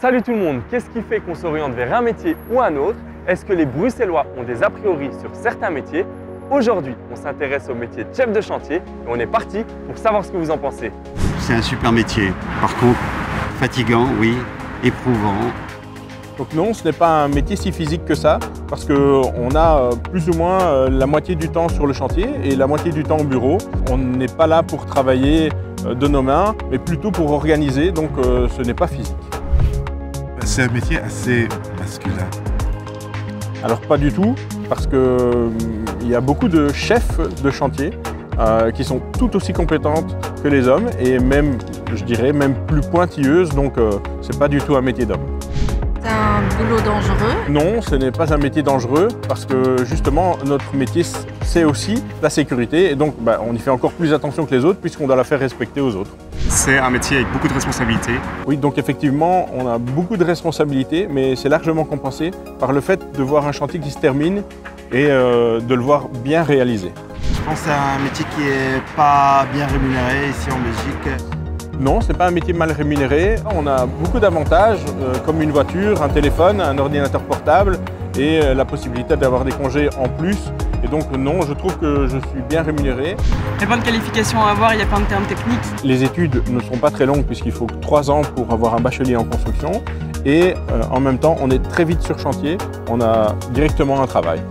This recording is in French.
Salut tout le monde, qu'est-ce qui fait qu'on s'oriente vers un métier ou un autre? Est-ce que les Bruxellois ont des a priori sur certains métiers? Aujourd'hui, on s'intéresse au métier de chef de chantier et on est parti pour savoir ce que vous en pensez. C'est un super métier. Par contre, fatigant, oui, éprouvant. Donc non, ce n'est pas un métier si physique que ça, parce qu'on a plus ou moins la moitié du temps sur le chantier et la moitié du temps au bureau. On n'est pas là pour travailler de nos mains, mais plutôt pour organiser, donc ce n'est pas physique. C'est un métier assez masculin. Alors pas du tout, parce qu'il y a beaucoup de chefs de chantier qui sont tout aussi compétentes que les hommes et même, je dirais, même plus pointilleuses, donc c'est pas du tout un métier d'homme. C'est un boulot dangereux? Non, ce n'est pas un métier dangereux parce que justement notre métier c'est aussi la sécurité et donc on y fait encore plus attention que les autres puisqu'on doit la faire respecter aux autres. C'est un métier avec beaucoup de responsabilités. Oui, donc effectivement on a beaucoup de responsabilités mais c'est largement compensé par le fait de voir un chantier qui se termine et de le voir bien réalisé. Je pense que c'est un métier qui n'est pas bien rémunéré ici en Belgique. Non, ce n'est pas un métier mal rémunéré. On a beaucoup d'avantages, comme une voiture, un téléphone, un ordinateur portable et la possibilité d'avoir des congés en plus. Et donc non, je trouve que je suis bien rémunéré. Il y a plein de qualifications à avoir, il y a plein de termes techniques. Les études ne sont pas très longues puisqu'il faut 3 ans pour avoir un bachelier en construction. Et en même temps, on est très vite sur chantier, on a directement un travail.